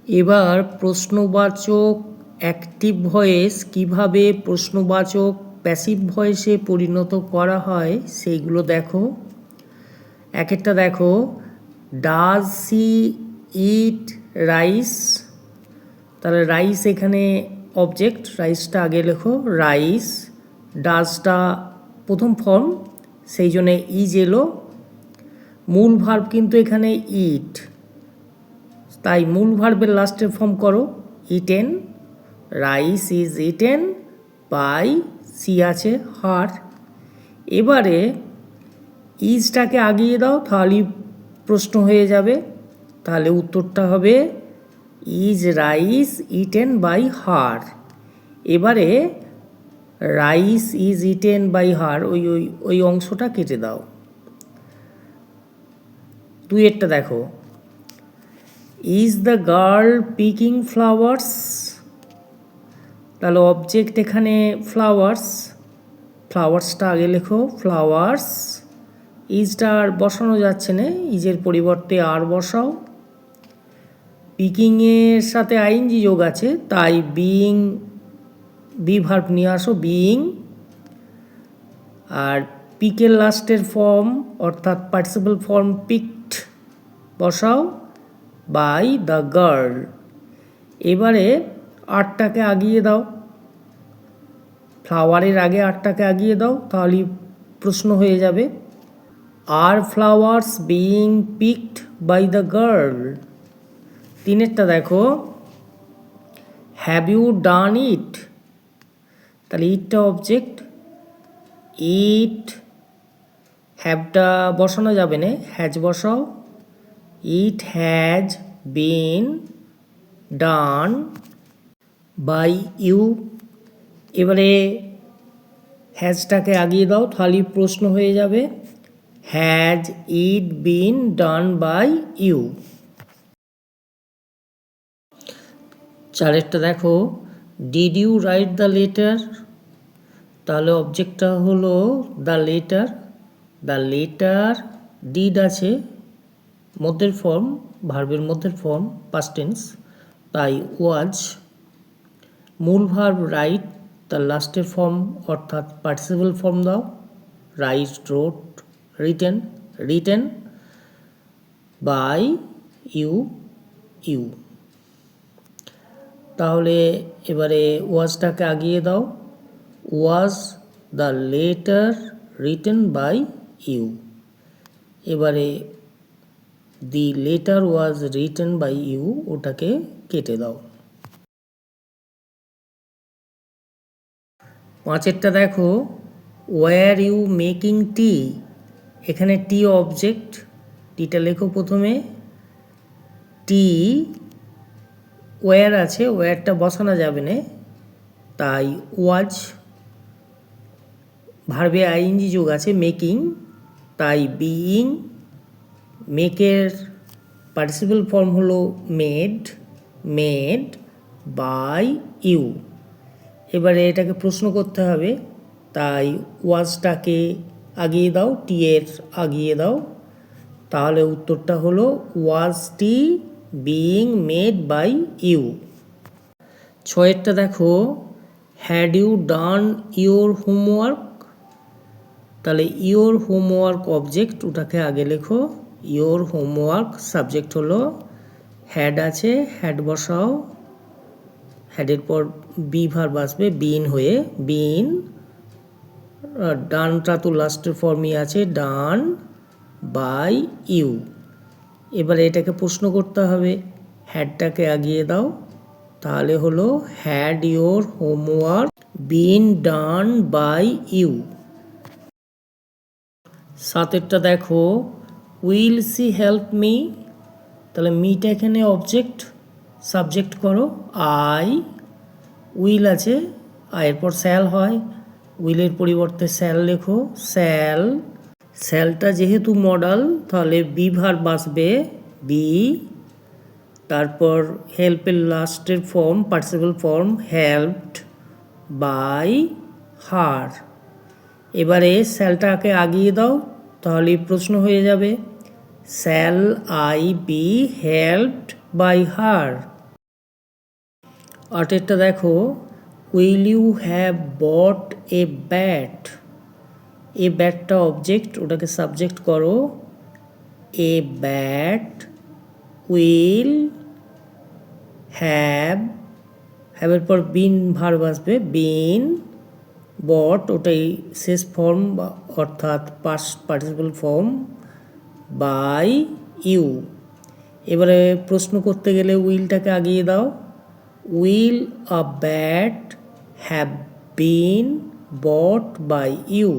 এবার প্রশ্নবাচক active voice কিভাবে প্রশ্নবাচক passive ভয়েসে পরিণত করা হয় সেইগুলো দেখো। এক একটা দেখো, ডাজ সি ইট রাইস, তাহলে রাইস এখানে অবজেক্ট, রাইসটা আগে লেখো। রাইস, ডাজটা প্রথম ফর্ম, সেই জন্যে ইজ এলো। মূল ভার্ব কিন্তু এখানে ইট, তাই মূল ভার্বের লাস্টের ফর্ম করো eaten. Rice is eaten by, she আছে হার। এবারে ইজটাকে আগিয়ে দাও, তাহলেই প্রশ্ন হয়ে যাবে। তাহলে উত্তরটা হবে is rice eaten by her. এবারে rice is eaten by her ওই ওই ওই অংশটা কেটে দাও। দুইয়েরটা দেখো, is the girl picking flowers, তাহলে অবজেক্ট এখানে ফ্লাওয়ার্স, ফ্লাওয়ার্সটা আগে লেখো। ফ্লাওয়ার্স, ইজটা আর বসানো যাচ্ছে না, ইজের পরিবর্তে আর বসাও। পিকিংয়ের সাথে আইএনজি যোগ আছে, তাই বিইং, বি ভার্ব নিয়ে আসো, বিইং। আর পিকের লাস্টের ফর্ম অর্থাৎ পার্টিসিপল ফর্ম পিকড বসাও বাই দ্য গার্ল। এবারে আরটাকে আগিয়ে দাও, ফ্লাওয়ারের আগে আরটাকে আগিয়ে দাও, তাহলেই প্রশ্ন হয়ে যাবে। আর flowers being picked by the girl. তিনেরটা দেখো, হ্যাভ ইউ ডান ইট, তাহলে ইটটা অবজেক্ট, ইট, হ্যাভটা বসানো যাবে না, হ্যাজ বসাও। It has been done by you. এবারে হ্যাজটাকে আগিয়ে দাও, তাহলেই প্রশ্ন হয়ে যাবে has it been done by you. চারেরটা দেখো, did you write the letter, তাহলে অবজেক্টটা হলো the letter. The letter, did আছে মধ্যের ফর্ম, ভার্বের মধ্যের ফর্ম পাস্ট টেন্স, তাই ওয়াজ। মূল ভার্ব রাইট, তার লাস্টের ফর্ম অর্থাৎ পার্টিসিপল ফর্ম দাও। Write, wrote, written, written by you, you. তাহলে এবারে ওয়াজটাকে আগিয়ে দাও, was the letter written by you. এবারে the letter was written by you, ওটাকে কেটে দাও। পাঁচেরটা দেখো, ওয়ার ইউ মেকিং টি, এখানে টি অবজেক্ট, টিটা লেখো প্রথমে। টি, ওয়ার আছে, ওয়ারটা বসানো যাবে না, তাই ওয়াজ। ভার্বে আইএনজি যোগ আছে মেকিং, তাই বিইং। মেকের পার্টিসিপল ফর্ম হলো মেড, মেড বাই ইউ। এবারে এটাকে প্রশ্ন করতে হবে, তাই ওয়াজটাকে আগিয়ে দাও, টি এর আগিয়ে দাও, তাহলে উত্তরটা হলো was tea being made by you. ছয়েরটা দেখো, had you done your homework, তাহলে ইউর হোমওয়ার্ক অবজেক্ট, ওটাকে আগে লেখো। ইউর হোমওয়ার্ক, সাবজেক্ট হলো হ্যাড আছে, হ্যাড বসাও। হ্যাডের পর বি ভার্ব আসবে বিন হয়ে, বিন। ডানটা তো লাস্টের ফর্মই আছে, ডান বাই ইউ। এবারে এটাকে প্রশ্ন করতে হবে, হ্যাডটাকে আগিয়ে দাও, তাহলে হলো had your homework been done by you. সাতেরটা দেখো, উইল সি হেল্প মি, তাহলে মিটা এখানে অবজেক্ট, সাবজেক্ট করো আই। উইল আছে, আয়ের পর স্যাল হয়, উইলের পরিবর্তে স্যাল লেখো, স্যাল। স্যালটা যেহেতু মডাল, তাহলে বি ভার্ব আসবে বি, তারপর হেল্পের লাস্টের form participle form helped by her. এবারে স্যালটাকে আগিয়ে দাও, তাহলে প্রশ্ন হয়ে যাবে shall I be helped by her. আটেরটা দেখো, will you have bought a bat. A ব্যাটটা অবজেক্ট, ওটাকে সাবজেক্ট করো। এ ব্যাট উইল হ্যাভের পর বিন ভার্ব আসবে, বিন বট ওটাই শেষ ফর্ম অর্থাৎ past participle form, by you. এবারে প্রশ্ন করতে গেলে উইলটাকে আগিয়ে দাও। Will a bat have been bought by you.